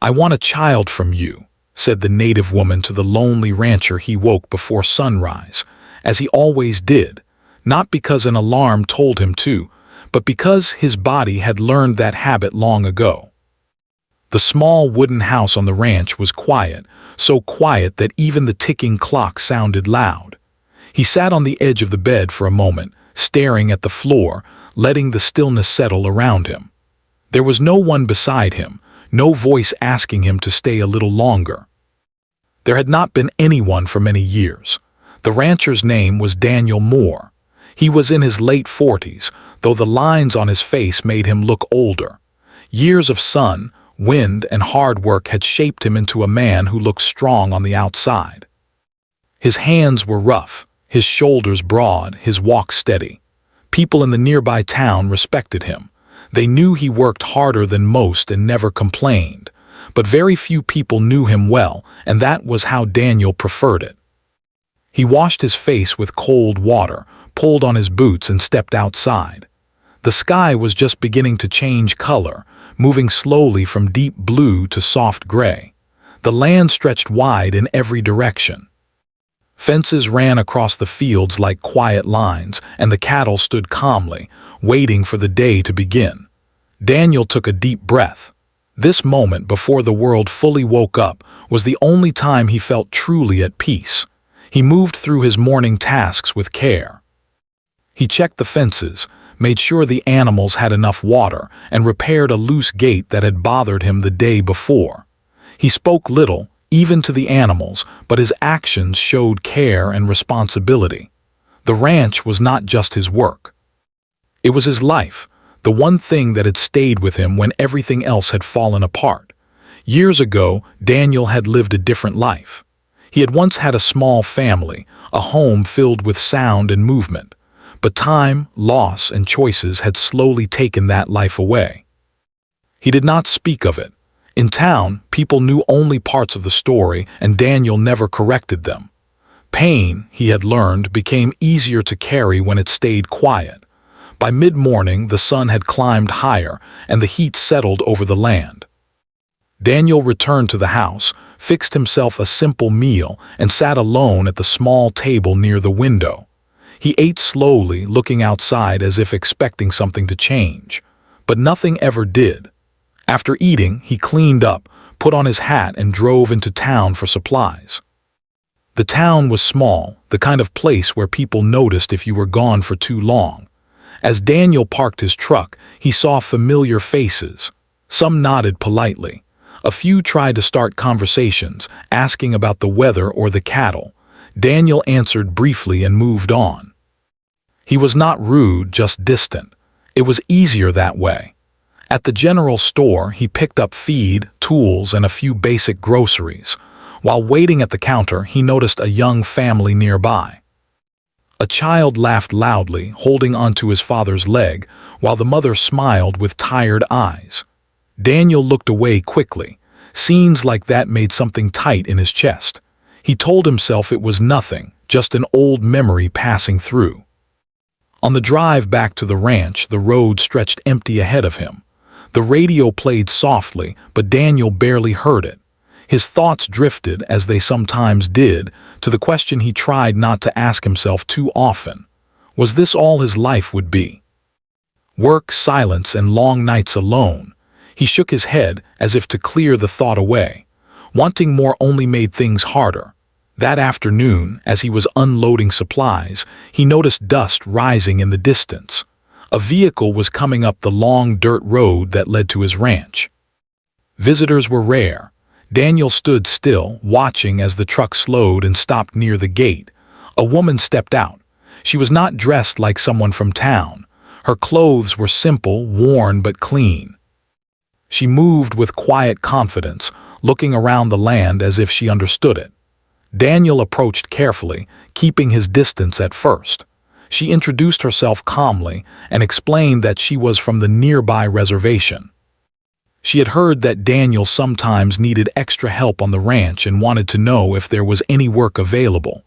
"I want a child from you," said the native woman to the lonely rancher. He woke before sunrise, as he always did, not because an alarm told him to, but because his body had learned that habit long ago. The small wooden house on the ranch was quiet, so quiet that even the ticking clock sounded loud. He sat on the edge of the bed for a moment, staring at the floor, letting the stillness settle around him. There was no one beside him, no voice asking him to stay a little longer. There had not been anyone for many years. The rancher's name was Daniel Moore. He was in his late 40s, though the lines on his face made him look older. Years of sun, wind, and hard work had shaped him into a man who looked strong on the outside. His hands were rough, his shoulders broad, his walk steady. People in the nearby town respected him. They knew he worked harder than most and never complained. But very few people knew him well, and that was how Daniel preferred it. He washed his face with cold water, pulled on his boots, and stepped outside. The sky was just beginning to change color, moving slowly from deep blue to soft gray. The land stretched wide in every direction. Fences ran across the fields like quiet lines, and the cattle stood calmly, waiting for the day to begin. Daniel took a deep breath. This moment, before the world fully woke up, was the only time he felt truly at peace. He moved through his morning tasks with care. He checked the fences, made sure the animals had enough water, and repaired a loose gate that had bothered him the day before. He spoke little, even to the animals, but his actions showed care and responsibility. The ranch was not just his work. It was his life, the one thing that had stayed with him when everything else had fallen apart. Years ago, Daniel had lived a different life. He had once had a small family, a home filled with sound and movement. But time, loss, and choices had slowly taken that life away. He did not speak of it. In town, people knew only parts of the story, and Daniel never corrected them. Pain, he had learned, became easier to carry when it stayed quiet. By mid-morning, the sun had climbed higher, and the heat settled over the land. Daniel returned to the house, fixed himself a simple meal, and sat alone at the small table near the window. He ate slowly, looking outside as if expecting something to change. But nothing ever did. After eating, he cleaned up, put on his hat, and drove into town for supplies. The town was small, the kind of place where people noticed if you were gone for too long. As Daniel parked his truck, he saw familiar faces. Some nodded politely. A few tried to start conversations, asking about the weather or the cattle. Daniel answered briefly and moved on. He was not rude, just distant. It was easier that way. At the general store, he picked up feed, tools, and a few basic groceries. While waiting at the counter, he noticed a young family nearby. A child laughed loudly, holding onto his father's leg, while the mother smiled with tired eyes. Daniel looked away quickly. Scenes like that made something tight in his chest. He told himself it was nothing, just an old memory passing through. On the drive back to the ranch, the road stretched empty ahead of him. The radio played softly, but Daniel barely heard it. His thoughts drifted, as they sometimes did, to the question he tried not to ask himself too often. Was this all his life would be? Work, silence, and long nights alone. He shook his head as if to clear the thought away. Wanting more only made things harder. That afternoon, as he was unloading supplies, he noticed dust rising in the distance. A vehicle was coming up the long dirt road that led to his ranch. Visitors were rare. Daniel stood still, watching as the truck slowed and stopped near the gate. A woman stepped out. She was not dressed like someone from town. Her clothes were simple, worn but clean. She moved with quiet confidence, looking around the land as if she understood it. Daniel approached carefully, keeping his distance at first. She introduced herself calmly and explained that she was from the nearby reservation. She had heard that Daniel sometimes needed extra help on the ranch and wanted to know if there was any work available.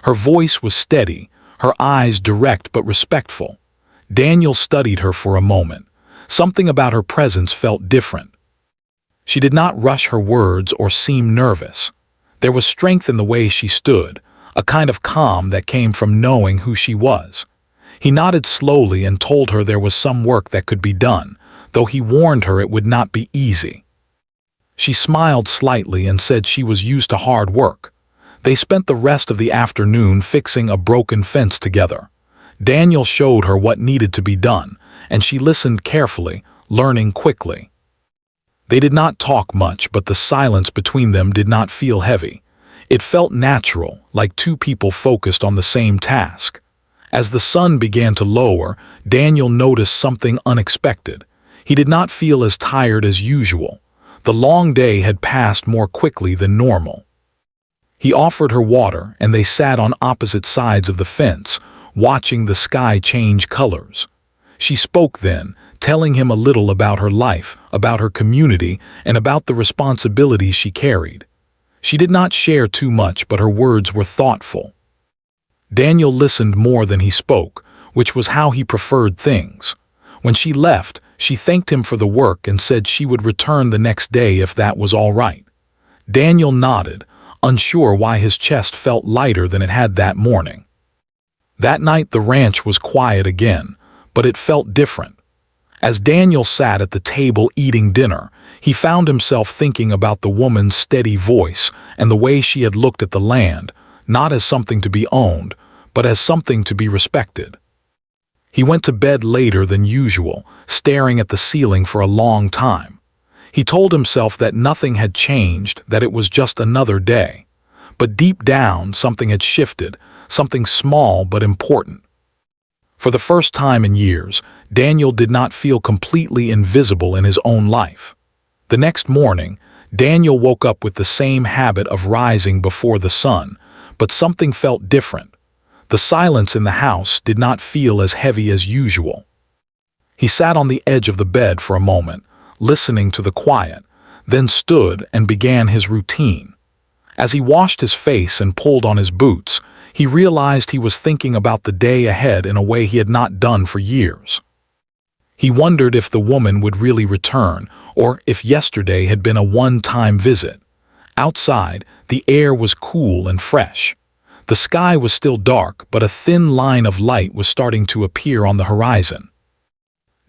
Her voice was steady, her eyes direct but respectful. Daniel studied her for a moment. Something about her presence felt different. She did not rush her words or seem nervous. There was strength in the way she stood, a kind of calm that came from knowing who she was. He nodded slowly and told her there was some work that could be done, though he warned her it would not be easy. She smiled slightly and said she was used to hard work. They spent the rest of the afternoon fixing a broken fence together. Daniel showed her what needed to be done, and she listened carefully, learning quickly. They did not talk much, but the silence between them did not feel heavy. It felt natural, like two people focused on the same task. As the sun began to lower, Daniel noticed something unexpected. He did not feel as tired as usual. The long day had passed more quickly than normal. He offered her water, and they sat on opposite sides of the fence, watching the sky change colors. She spoke then, telling him a little about her life, about her community, and about the responsibilities she carried. She did not share too much, but her words were thoughtful. Daniel listened more than he spoke, which was how he preferred things. When she left, she thanked him for the work and said she would return the next day if that was all right. Daniel nodded, unsure why his chest felt lighter than it had that morning. That night the ranch was quiet again, but it felt different. As Daniel sat at the table eating dinner, he found himself thinking about the woman's steady voice and the way she had looked at the land, not as something to be owned, but as something to be respected. He went to bed later than usual, staring at the ceiling for a long time. He told himself that nothing had changed, that it was just another day. But deep down, something had shifted, something small but important. For the first time in years, Daniel did not feel completely invisible in his own life. The next morning, Daniel woke up with the same habit of rising before the sun, but something felt different. The silence in the house did not feel as heavy as usual. He sat on the edge of the bed for a moment, listening to the quiet, then stood and began his routine. As he washed his face and pulled on his boots, he realized he was thinking about the day ahead in a way he had not done for years. He wondered if the woman would really return, or if yesterday had been a one-time visit. Outside, the air was cool and fresh. The sky was still dark, but a thin line of light was starting to appear on the horizon.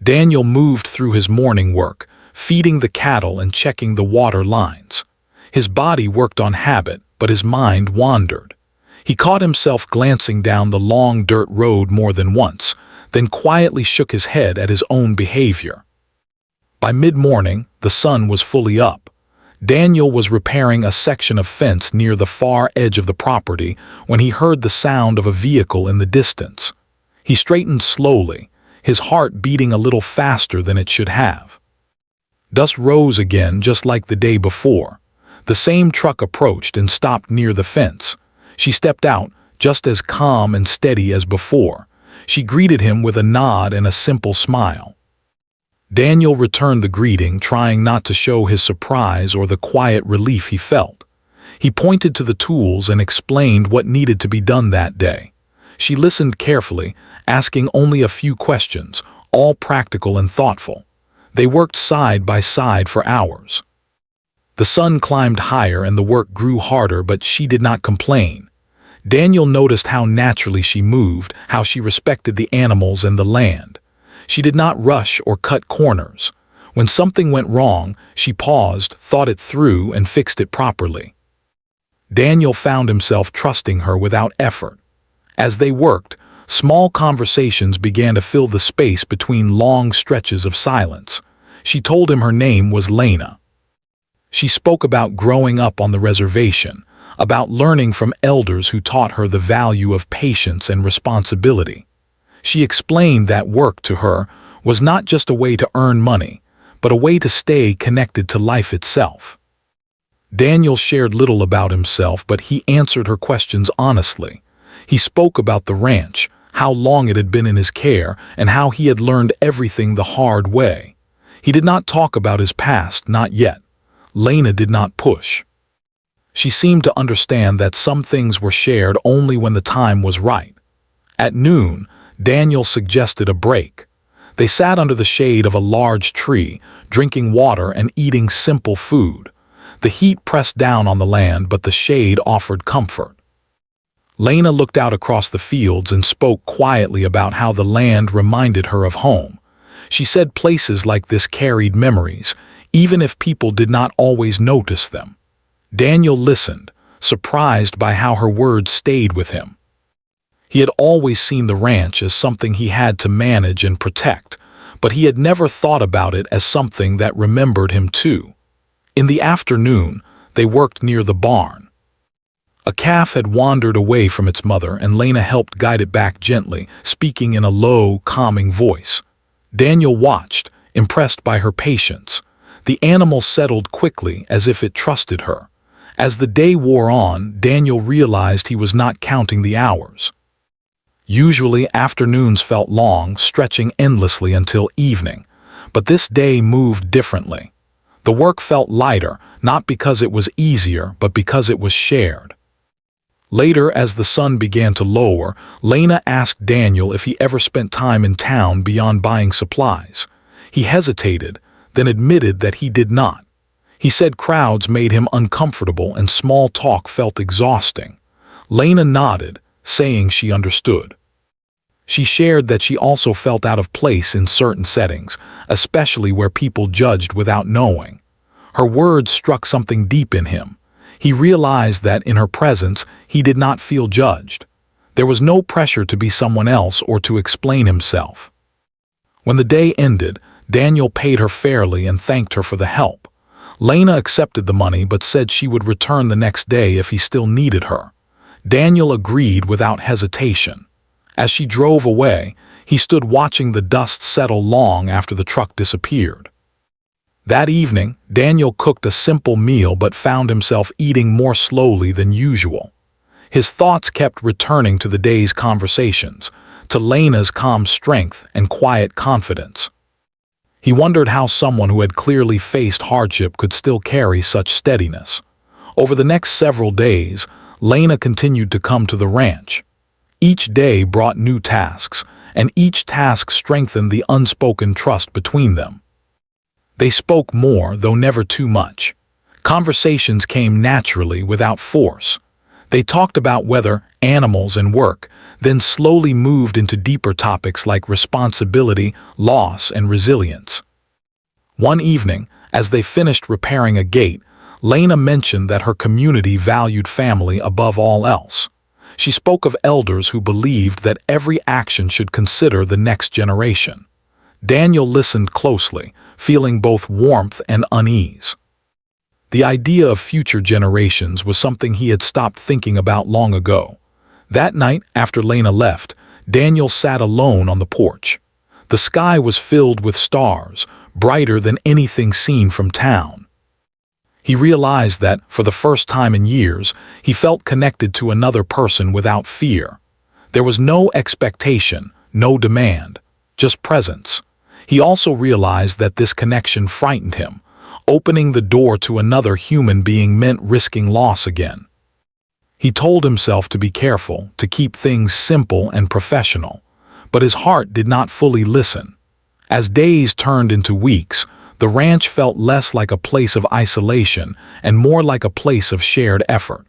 Daniel moved through his morning work, feeding the cattle and checking the water lines. His body worked on habit, but his mind wandered. He caught himself glancing down the long dirt road more than once, then quietly shook his head at his own behavior. By mid-morning, the sun was fully up. Daniel was repairing a section of fence near the far edge of the property when he heard the sound of a vehicle in the distance. He straightened slowly, his heart beating a little faster than it should have. Dust rose again, just like the day before. The same truck approached and stopped near the fence. She stepped out, just as calm and steady as before. She greeted him with a nod and a simple smile. Daniel returned the greeting, trying not to show his surprise or the quiet relief he felt. He pointed to the tools and explained what needed to be done that day. She listened carefully, asking only a few questions, all practical and thoughtful. They worked side by side for hours. The sun climbed higher and the work grew harder, but she did not complain. Daniel noticed how naturally she moved, how she respected the animals and the land. She did not rush or cut corners. When something went wrong, she paused, thought it through, and fixed it properly. Daniel found himself trusting her without effort. As they worked, small conversations began to fill the space between long stretches of silence. She told him her name was Lena. She spoke about growing up on the reservation, about learning from elders who taught her the value of patience and responsibility. She explained that work to her was not just a way to earn money, but a way to stay connected to life itself. Daniel shared little about himself, but he answered her questions honestly. He spoke about the ranch, how long it had been in his care, and how he had learned everything the hard way. He did not talk about his past, not yet. Lena did not push. She seemed to understand that some things were shared only when the time was right. At noon, Daniel suggested a break. They sat under the shade of a large tree, drinking water and eating simple food. The heat pressed down on the land, but the shade offered comfort. Lena looked out across the fields and spoke quietly about how the land reminded her of home. She said places like this carried memories, even if people did not always notice them. Daniel listened, surprised by how her words stayed with him. He had always seen the ranch as something he had to manage and protect, but he had never thought about it as something that remembered him too. In the afternoon, they worked near the barn. A calf had wandered away from its mother, and Lena helped guide it back gently, speaking in a low, calming voice. Daniel watched, impressed by her patience. The animal settled quickly, as if it trusted her. As the day wore on, Daniel realized he was not counting the hours. Usually, afternoons felt long, stretching endlessly until evening. But this day moved differently. The work felt lighter, not because it was easier, but because it was shared. Later, as the sun began to lower, Lena asked Daniel if he ever spent time in town beyond buying supplies. He hesitated, then admitted that he did not. He said crowds made him uncomfortable and small talk felt exhausting. Lena nodded, saying she understood. She shared that she also felt out of place in certain settings, especially where people judged without knowing. Her words struck something deep in him. He realized that in her presence, he did not feel judged. There was no pressure to be someone else or to explain himself. When the day ended, Daniel paid her fairly and thanked her for the help. Lena accepted the money but said she would return the next day if he still needed her. Daniel agreed without hesitation. As she drove away, he stood watching the dust settle long after the truck disappeared. That evening, Daniel cooked a simple meal but found himself eating more slowly than usual. His thoughts kept returning to the day's conversations, to Lena's calm strength and quiet confidence. He wondered how someone who had clearly faced hardship could still carry such steadiness. Over the next several days, Lena continued to come to the ranch. Each day brought new tasks, and each task strengthened the unspoken trust between them. They spoke more, though never too much. Conversations came naturally, without force. They talked about weather, animals, and work, then slowly moved into deeper topics like responsibility, loss, and resilience. One evening, as they finished repairing a gate, Lena mentioned that her community valued family above all else. She spoke of elders who believed that every action should consider the next generation. Daniel listened closely, feeling both warmth and unease. The idea of future generations was something he had stopped thinking about long ago. That night, after Lena left, Daniel sat alone on the porch. The sky was filled with stars, brighter than anything seen from town. He realized that, for the first time in years, he felt connected to another person without fear. There was no expectation, no demand, just presence. He also realized that this connection frightened him. Opening the door to another human being meant risking loss again. He told himself to be careful, to keep things simple and professional, but his heart did not fully listen. As days turned into weeks, the ranch felt less like a place of isolation and more like a place of shared effort.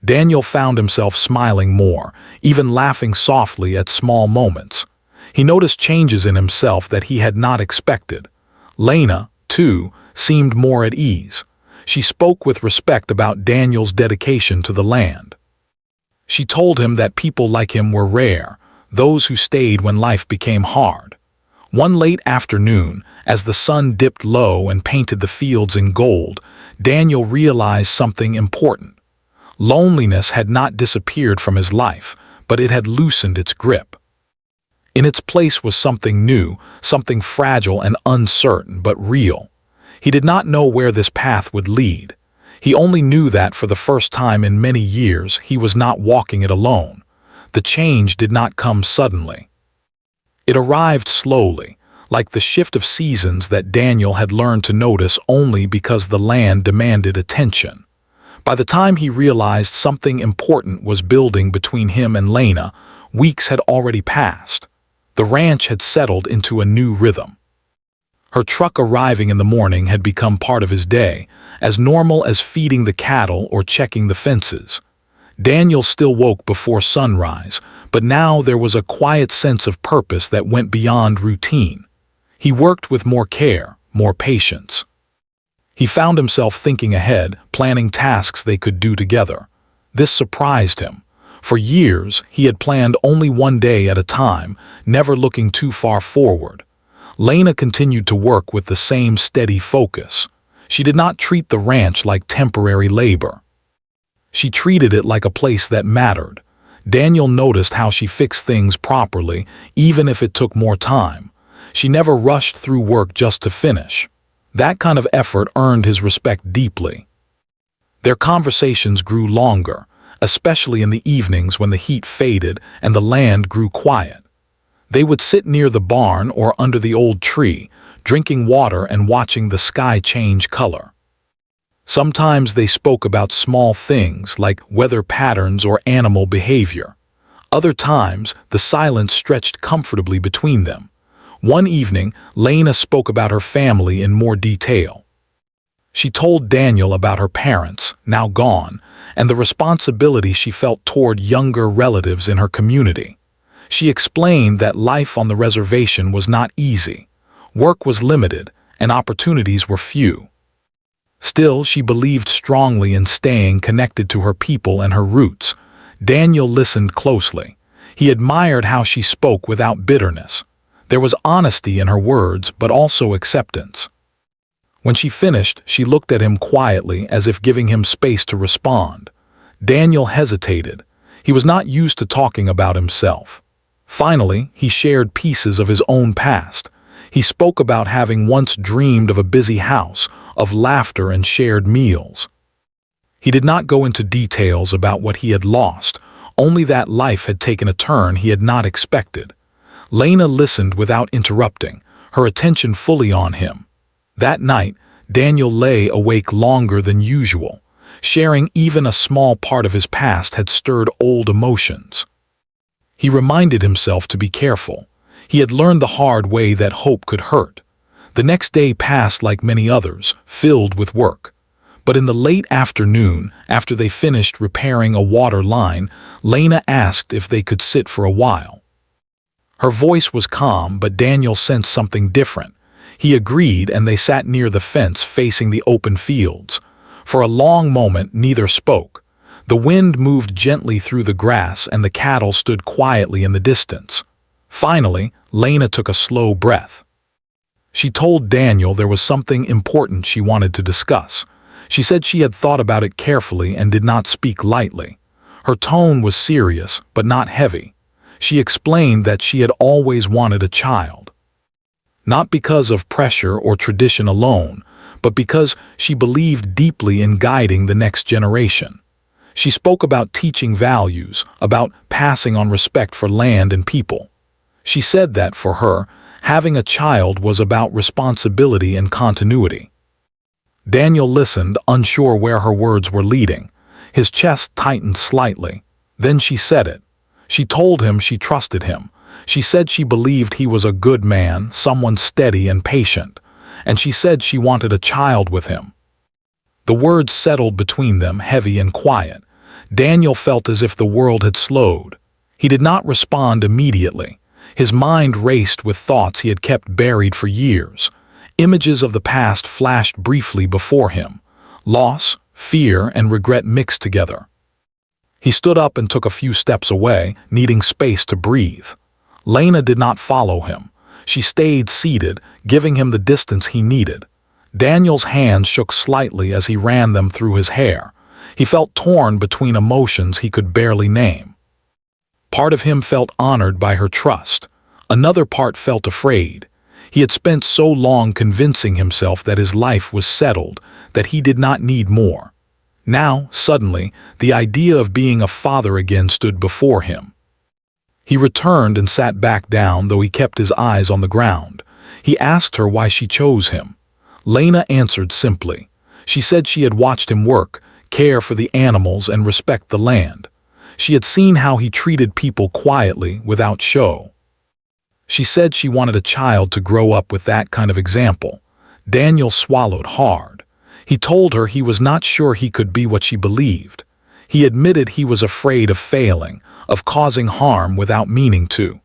Daniel found himself smiling more, even laughing softly at small moments. He noticed changes in himself that he had not expected. Lena, too, seemed more at ease. She spoke with respect about Daniel's dedication to the land. She told him that people like him were rare, those who stayed when life became hard. One late afternoon, as the sun dipped low and painted the fields in gold, Daniel realized something important. Loneliness had not disappeared from his life, but it had loosened its grip. In its place was something new, something fragile and uncertain but real. He did not know where this path would lead. He only knew that for the first time in many years he was not walking it alone. The change did not come suddenly. It arrived slowly, like the shift of seasons that Daniel had learned to notice only because the land demanded attention. By the time he realized something important was building between him and Lena, weeks had already passed. The ranch had settled into a new rhythm. Her truck arriving in the morning had become part of his day, as normal as feeding the cattle or checking the fences. Daniel still woke before sunrise, but now there was a quiet sense of purpose that went beyond routine. He worked with more care, more patience. He found himself thinking ahead, planning tasks they could do together. This surprised him. For years, he had planned only one day at a time, never looking too far forward. Lena continued to work with the same steady focus. She did not treat the ranch like temporary labor. She treated it like a place that mattered. Daniel noticed how she fixed things properly, even if it took more time. She never rushed through work just to finish. That kind of effort earned his respect deeply. Their conversations grew longer, especially in the evenings when the heat faded and the land grew quiet. They would sit near the barn or under the old tree, drinking water and watching the sky change color. Sometimes they spoke about small things like weather patterns or animal behavior. Other times, the silence stretched comfortably between them. One evening, Lena spoke about her family in more detail. She told Daniel about her parents, now gone, and the responsibility she felt toward younger relatives in her community. She explained that life on the reservation was not easy. Work was limited, and opportunities were few. Still, she believed strongly in staying connected to her people and her roots. Daniel listened closely. He admired how she spoke without bitterness. There was honesty in her words, but also acceptance. When she finished, she looked at him quietly, as if giving him space to respond. Daniel hesitated. He was not used to talking about himself. Finally, he shared pieces of his own past. He spoke about having once dreamed of a busy house, of laughter and shared meals. He did not go into details about what he had lost, only that life had taken a turn he had not expected. Lena listened without interrupting, her attention fully on him. That night, Daniel lay awake longer than usual. Sharing even a small part of his past had stirred old emotions. He reminded himself to be careful. He had learned the hard way that hope could hurt. The next day passed like many others, filled with work. But in the late afternoon, after they finished repairing a water line, Lena asked if they could sit for a while. Her voice was calm, but Daniel sensed something different. He agreed, and they sat near the fence facing the open fields. For a long moment, neither spoke. The wind moved gently through the grass, and the cattle stood quietly in the distance. Finally, Lena took a slow breath. She told Daniel there was something important she wanted to discuss. She said she had thought about it carefully and did not speak lightly. Her tone was serious, but not heavy. She explained that she had always wanted a child. Not because of pressure or tradition alone, but because she believed deeply in guiding the next generation. She spoke about teaching values, about passing on respect for land and people. She said that, for her, having a child was about responsibility and continuity. Daniel listened, unsure where her words were leading. His chest tightened slightly. Then she said it. She told him she trusted him. She said she believed he was a good man, someone steady and patient. And she said she wanted a child with him. The words settled between them, heavy and quiet. Daniel felt as if the world had slowed. He did not respond immediately. His mind raced with thoughts he had kept buried for years. Images of the past flashed briefly before him. Loss, fear, and regret mixed together. He stood up and took a few steps away, needing space to breathe. Lena did not follow him. She stayed seated, giving him the distance he needed. Daniel's hands shook slightly as he ran them through his hair. He felt torn between emotions he could barely name. Part of him felt honored by her trust. Another part felt afraid. He had spent so long convincing himself that his life was settled, that he did not need more. Now, suddenly, the idea of being a father again stood before him. He returned and sat back down, though he kept his eyes on the ground. He asked her why she chose him. Lena answered simply. She said she had watched him work, care for the animals, and respect the land. She had seen how he treated people quietly, without show. She said she wanted a child to grow up with that kind of example. Daniel swallowed hard. He told her he was not sure he could be what she believed. He admitted he was afraid of failing, of causing harm without meaning to.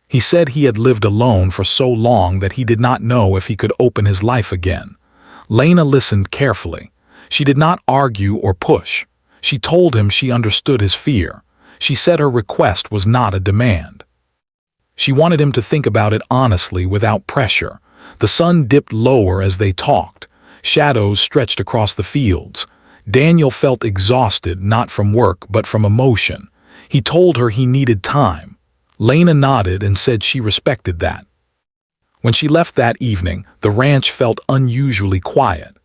He said he had lived alone for so long that he did not know if he could open his life again. Lena listened carefully. She did not argue or push. She told him she understood his fear. She said her request was not a demand. She wanted him to think about it honestly, without pressure. The sun dipped lower as they talked. Shadows stretched across the fields. Daniel felt exhausted, not from work, but from emotion. He told her he needed time. Lena nodded and said she respected that. When she left that evening, the ranch felt unusually quiet.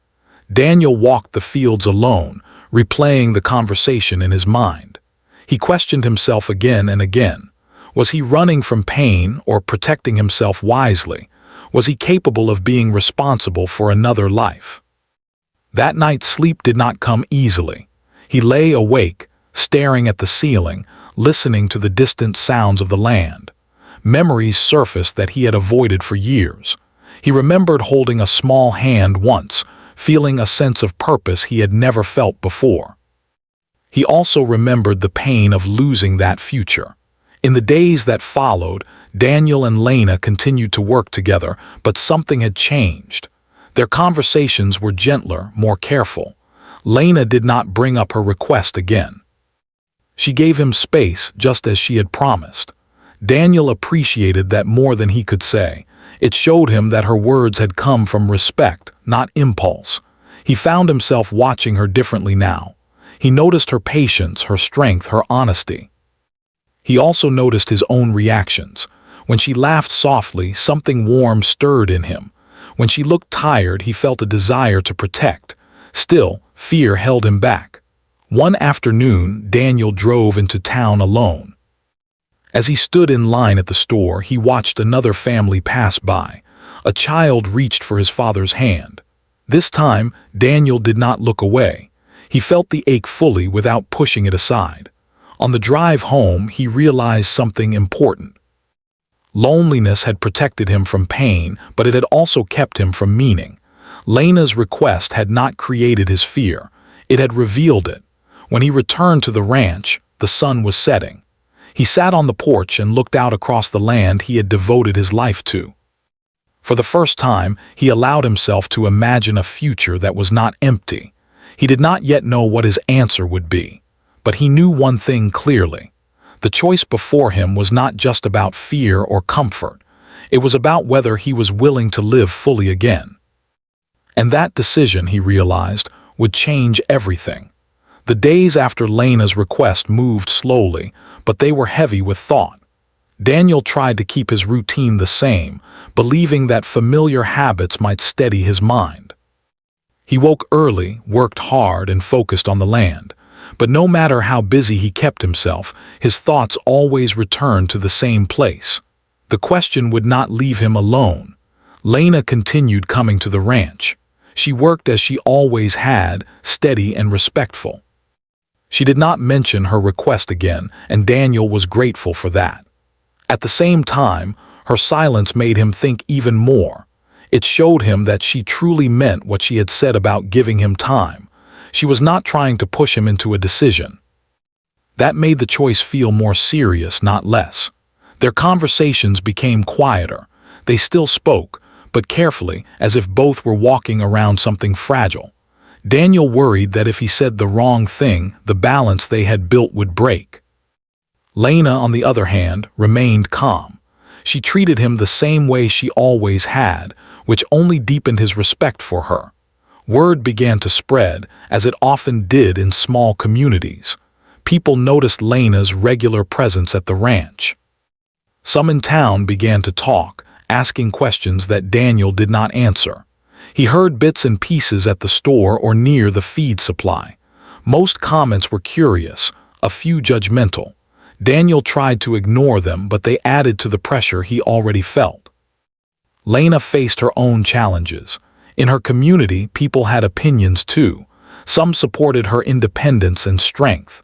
Daniel walked the fields alone, replaying the conversation in his mind. He questioned himself again and again. Was he running from pain or protecting himself wisely? Was he capable of being responsible for another life? That night, sleep did not come easily. He lay awake, staring at the ceiling, listening to the distant sounds of the land. Memories surfaced that he had avoided for years. He remembered holding a small hand once, feeling a sense of purpose he had never felt before. He also remembered the pain of losing that future. In the days that followed, Daniel and Lena continued to work together, but something had changed. Their conversations were gentler, more careful. Lena did not bring up her request again. She gave him space, just as she had promised. Daniel appreciated that more than he could say. It showed him that her words had come from respect, not impulse. He found himself watching her differently now. He noticed her patience, her strength, her honesty. He also noticed his own reactions. When she laughed softly, something warm stirred in him. When she looked tired, he felt a desire to protect. Still, fear held him back. One afternoon, Daniel drove into town alone. As he stood in line at the store, he watched another family pass by. A child reached for his father's hand. This time, Daniel did not look away. He felt the ache fully without pushing it aside. On the drive home, he realized something important. Loneliness had protected him from pain, but it had also kept him from meaning. Lena's request had not created his fear. It had revealed it. When he returned to the ranch, the sun was setting. He sat on the porch and looked out across the land he had devoted his life to. For the first time, he allowed himself to imagine a future that was not empty. He did not yet know what his answer would be, but he knew one thing clearly. The choice before him was not just about fear or comfort. It was about whether he was willing to live fully again. And that decision, he realized, would change everything. The days after Lena's request moved slowly, but they were heavy with thought. Daniel tried to keep his routine the same, believing that familiar habits might steady his mind. He woke early, worked hard, and focused on the land. But no matter how busy he kept himself, his thoughts always returned to the same place. The question would not leave him alone. Lena continued coming to the ranch. She worked as she always had, steady and respectful. She did not mention her request again, and Daniel was grateful for that. At the same time, her silence made him think even more. It showed him that she truly meant what she had said about giving him time. She was not trying to push him into a decision. That made the choice feel more serious, not less. Their conversations became quieter. They still spoke, but carefully, as if both were walking around something fragile. Daniel worried that if he said the wrong thing, the balance they had built would break. Lena, on the other hand, remained calm. She treated him the same way she always had, which only deepened his respect for her. Word began to spread, as it often did in small communities. People noticed Lena's regular presence at the ranch. Some in town began to talk, asking questions that Daniel did not answer. He heard bits and pieces at the store or near the feed supply. Most comments were curious, a few judgmental. Daniel tried to ignore them, but they added to the pressure he already felt. Lena faced her own challenges. In her community, people had opinions too. Some supported her independence and strength.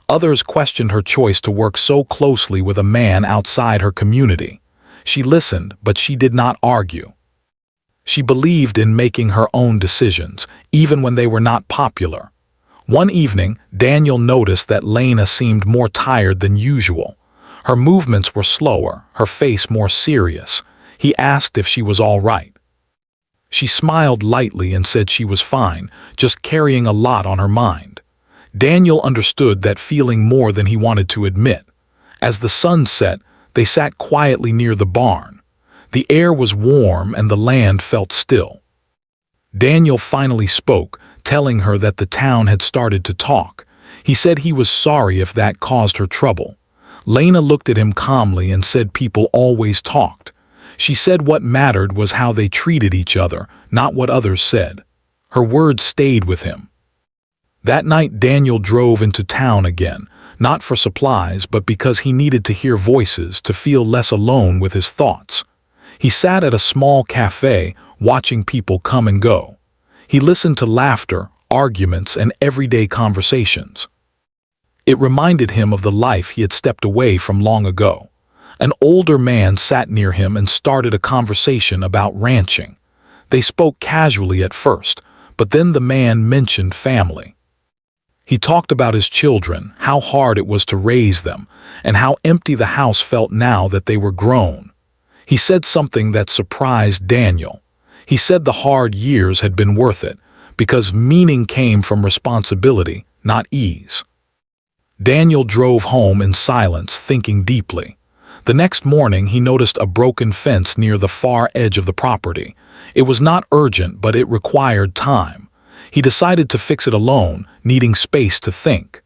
Others questioned her choice to work so closely with a man outside her community. She listened, but she did not argue. She believed in making her own decisions, even when they were not popular. One evening, Daniel noticed that Lena seemed more tired than usual. Her movements were slower, her face more serious. He asked if she was all right. She smiled lightly and said she was fine, just carrying a lot on her mind. Daniel understood that feeling more than he wanted to admit. As the sun set, they sat quietly near the barn. The air was warm and the land felt still. Daniel finally spoke, telling her that the town had started to talk. He said he was sorry if that caused her trouble. Lena looked at him calmly and said people always talked. She said what mattered was how they treated each other, not what others said. Her words stayed with him. That night Daniel drove into town again, not for supplies but because he needed to hear voices, to feel less alone with his thoughts. He sat at a small cafe, watching people come and go. He listened to laughter, arguments, and everyday conversations. It reminded him of the life he had stepped away from long ago. An older man sat near him and started a conversation about ranching. They spoke casually at first, but then the man mentioned family. He talked about his children, how hard it was to raise them, and how empty the house felt now that they were grown. He said something that surprised Daniel. He said the hard years had been worth it, because meaning came from responsibility, not ease. Daniel drove home in silence, thinking deeply. The next morning he noticed a broken fence near the far edge of the property. It was not urgent, but it required time. He decided to fix it alone, needing space to think.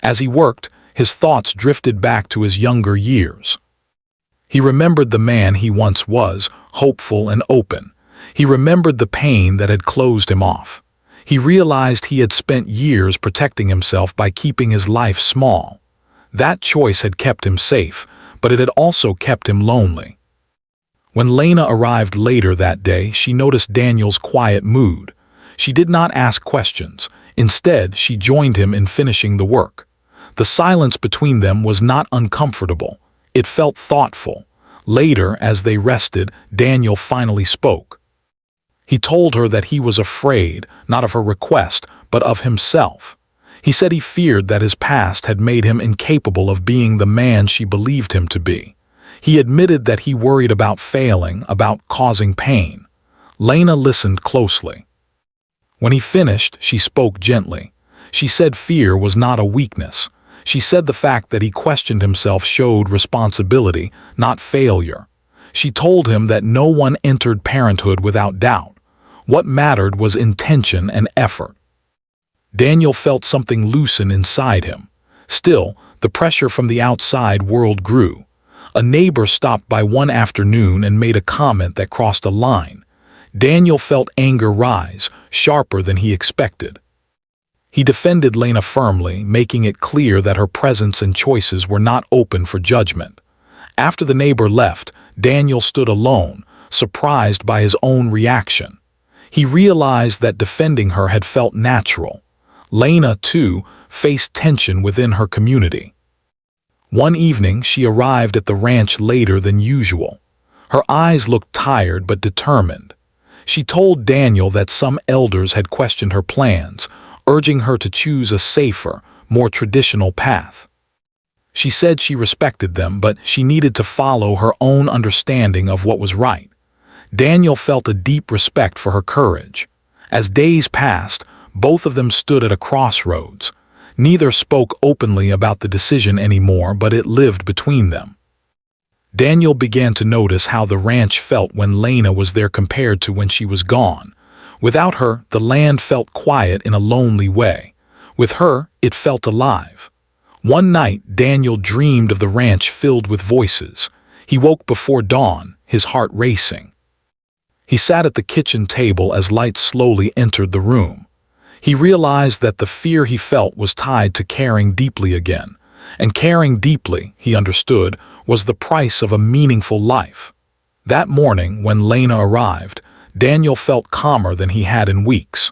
As he worked, his thoughts drifted back to his younger years. He remembered the man he once was, hopeful and open. He remembered the pain that had closed him off. He realized he had spent years protecting himself by keeping his life small. That choice had kept him safe, but it had also kept him lonely. When Lena arrived later that day, she noticed Daniel's quiet mood. She did not ask questions. Instead, she joined him in finishing the work. The silence between them was not uncomfortable. It felt thoughtful. Later, as they rested, Daniel finally spoke. He told her that he was afraid, not of her request, but of himself. He said he feared that his past had made him incapable of being the man she believed him to be. He admitted that he worried about failing, about causing pain. Lena listened closely. When he finished, she spoke gently. She said fear was not a weakness. She said the fact that he questioned himself showed responsibility, not failure. She told him that no one entered parenthood without doubt. What mattered was intention and effort. Daniel felt something loosen inside him. Still, the pressure from the outside world grew. A neighbor stopped by one afternoon and made a comment that crossed a line. Daniel felt anger rise, sharper than he expected. He defended Lena firmly, making it clear that her presence and choices were not open for judgment. After the neighbor left, Daniel stood alone, surprised by his own reaction. He realized that defending her had felt natural. Lena, too, faced tension within her community. One evening, she arrived at the ranch later than usual. Her eyes looked tired but determined. She told Daniel that some elders had questioned her plans, urging her to choose a safer, more traditional path. She said she respected them, but she needed to follow her own understanding of what was right. Daniel felt a deep respect for her courage. As days passed, both of them stood at a crossroads. Neither spoke openly about the decision anymore, but it lived between them. Daniel began to notice how the ranch felt when Lena was there compared to when she was gone. Without her, the land felt quiet in a lonely way. With her, it felt alive. One night, Daniel dreamed of the ranch filled with voices. He woke before dawn, his heart racing. He sat at the kitchen table as light slowly entered the room. He realized that the fear he felt was tied to caring deeply again. And caring deeply, he understood, was the price of a meaningful life. That morning, when Lena arrived, Daniel felt calmer than he had in weeks.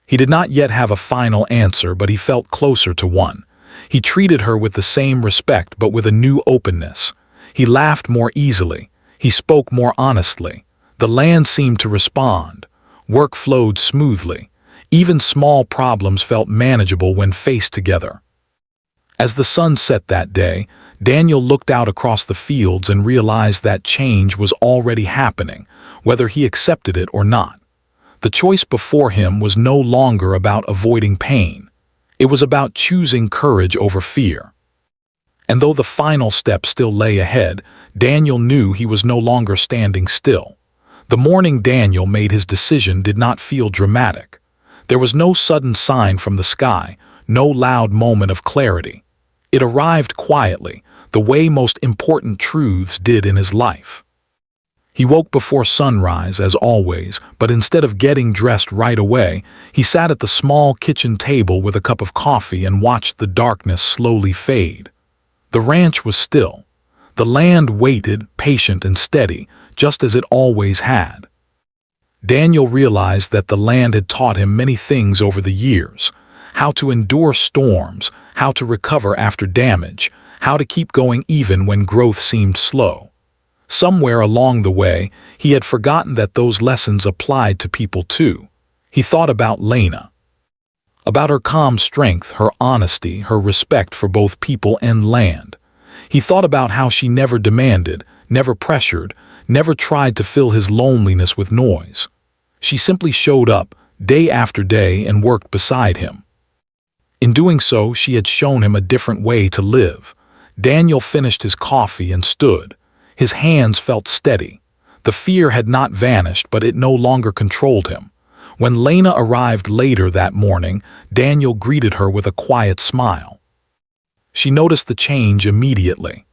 He did not yet have a final answer, but he felt closer to one. He treated her with the same respect, but with a new openness. He laughed more easily. He spoke more honestly. The land seemed to respond. Work flowed smoothly. Even small problems felt manageable when faced together. As the sun set that day, Daniel looked out across the fields and realized that change was already happening, whether he accepted it or not. The choice before him was no longer about avoiding pain. It was about choosing courage over fear. And though the final step still lay ahead, Daniel knew he was no longer standing still. The morning Daniel made his decision did not feel dramatic. There was no sudden sign from the sky, no loud moment of clarity. It arrived quietly, the way most important truths did in his life. He woke before sunrise, as always, but instead of getting dressed right away, he sat at the small kitchen table with a cup of coffee and watched the darkness slowly fade. The ranch was still. The land waited, patient and steady, just as it always had. Daniel realized that the land had taught him many things over the years: how to endure storms, how to recover after damage, how to keep going even when growth seemed slow. Somewhere along the way, he had forgotten that those lessons applied to people too. He thought about Lena, about her calm strength, her honesty, her respect for both people and land. He thought about how she never demanded, never pressured, never tried to fill his loneliness with noise. She simply showed up, day after day, and worked beside him. In doing so, she had shown him a different way to live. Daniel finished his coffee and stood. His hands felt steady. The fear had not vanished, but it no longer controlled him. When Lena arrived later that morning, Daniel greeted her with a quiet smile. She noticed the change immediately.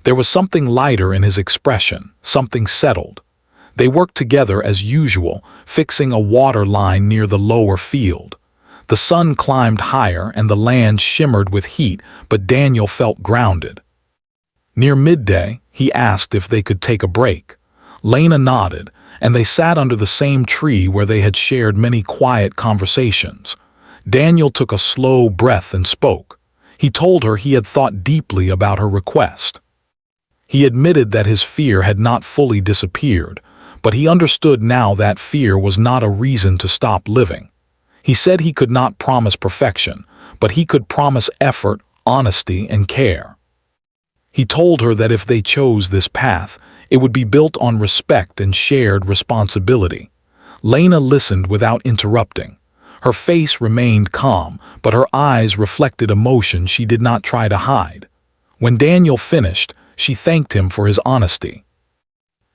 There was something lighter in his expression, something settled. They worked together as usual, fixing a water line near the lower field. The sun climbed higher and the land shimmered with heat, but Daniel felt grounded. Near midday, he asked if they could take a break. Lena nodded, and they sat under the same tree where they had shared many quiet conversations. Daniel took a slow breath and spoke. He told her he had thought deeply about her request. He admitted that his fear had not fully disappeared, but he understood now that fear was not a reason to stop living. He said he could not promise perfection, but he could promise effort, honesty, and care. He told her that if they chose this path, it would be built on respect and shared responsibility. Lena listened without interrupting. Her face remained calm, but her eyes reflected emotion she did not try to hide. When Daniel finished, she thanked him for his honesty.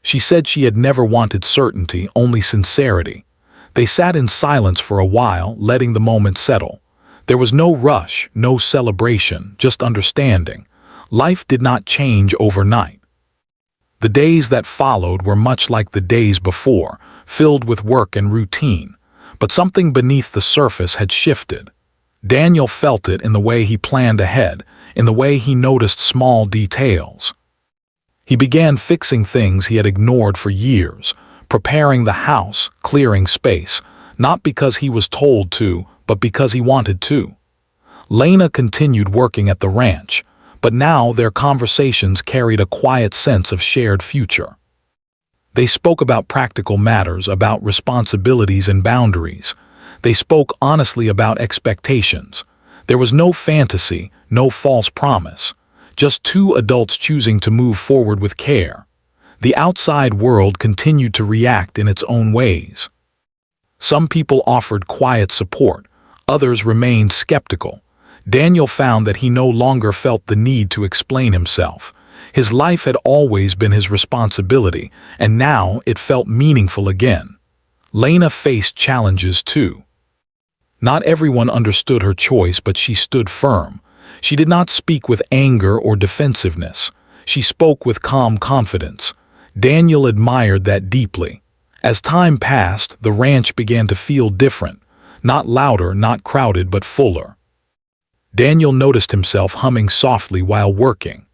She said she had never wanted certainty, only sincerity. They sat in silence for a while, letting the moment settle. There was no rush, no celebration, just understanding. Life did not change overnight. The days that followed were much like the days before, filled with work and routine. But something beneath the surface had shifted. Daniel felt it in the way he planned ahead, in the way he noticed small details. He began fixing things he had ignored for years, preparing the house, clearing space, not because he was told to, but because he wanted to. Lena continued working at the ranch, but now their conversations carried a quiet sense of shared future. They spoke about practical matters, about responsibilities and boundaries. They spoke honestly about expectations. There was no fantasy, no false promise, just two adults choosing to move forward with care. The outside world continued to react in its own ways. Some people offered quiet support, others remained skeptical. Daniel found that he no longer felt the need to explain himself. His life had always been his responsibility, and now it felt meaningful again. Lena faced challenges too. Not everyone understood her choice, but she stood firm. She did not speak with anger or defensiveness. She spoke with calm confidence. Daniel admired that deeply. As time passed, the ranch began to feel different. Not louder, not crowded, but fuller. Daniel noticed himself humming softly while working.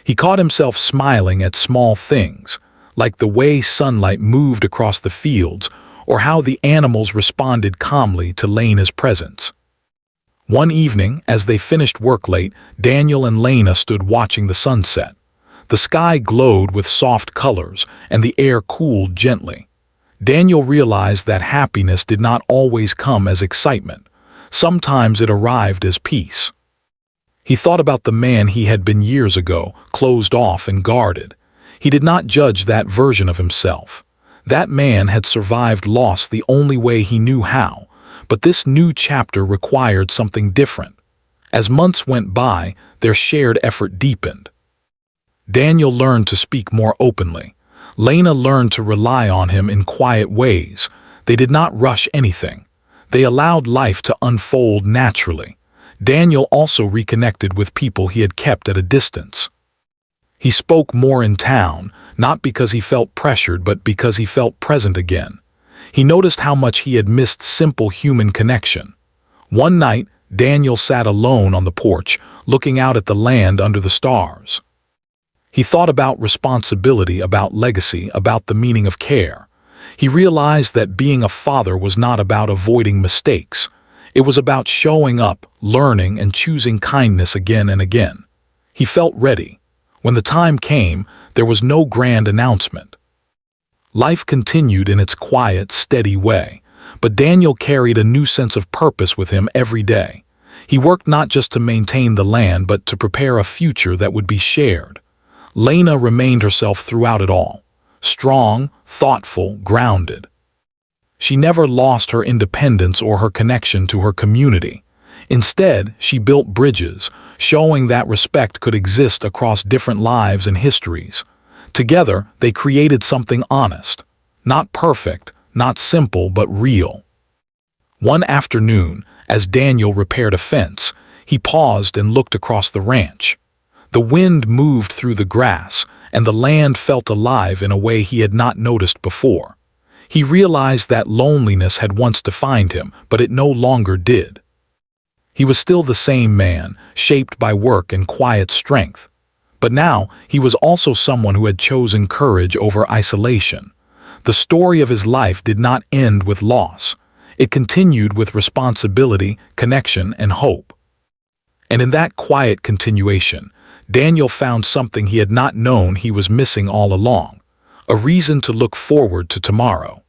He caught himself smiling at small things, like the way sunlight moved across the fields or how the animals responded calmly to Lena's presence. One evening, as they finished work late, Daniel and Lena stood watching the sunset. The sky glowed with soft colors, and the air cooled gently. Daniel realized that happiness did not always come as excitement. Sometimes it arrived as peace. He thought about the man he had been years ago, closed off and guarded. He did not judge that version of himself. That man had survived loss the only way he knew how, but this new chapter required something different. As months went by, their shared effort deepened. Daniel learned to speak more openly. Lena learned to rely on him in quiet ways. They did not rush anything. They allowed life to unfold naturally. Daniel also reconnected with people he had kept at a distance. He spoke more in town, not because he felt pressured, but because he felt present again. He noticed how much he had missed simple human connection. One night, Daniel sat alone on the porch, looking out at the land under the stars. He thought about responsibility, about legacy, about the meaning of care. He realized that being a father was not about avoiding mistakes. It was about showing up, learning, and choosing kindness again and again. He felt ready. When the time came, there was no grand announcement. Life continued in its quiet, steady way, but Daniel carried a new sense of purpose with him every day. He worked not just to maintain the land, but to prepare a future that would be shared. Lena remained herself throughout it all, strong, thoughtful, grounded. She never lost her independence or her connection to her community. Instead, she built bridges, showing that respect could exist across different lives and histories. Together, they created something honest. Not perfect, not simple, but real. One afternoon, as Daniel repaired a fence, he paused and looked across the ranch. The wind moved through the grass, and the land felt alive in a way he had not noticed before. He realized that loneliness had once defined him, but it no longer did. He was still the same man, shaped by work and quiet strength. But now, he was also someone who had chosen courage over isolation. The story of his life did not end with loss. It continued with responsibility, connection, and hope. And in that quiet continuation, Daniel found something he had not known he was missing all along: a reason to look forward to tomorrow.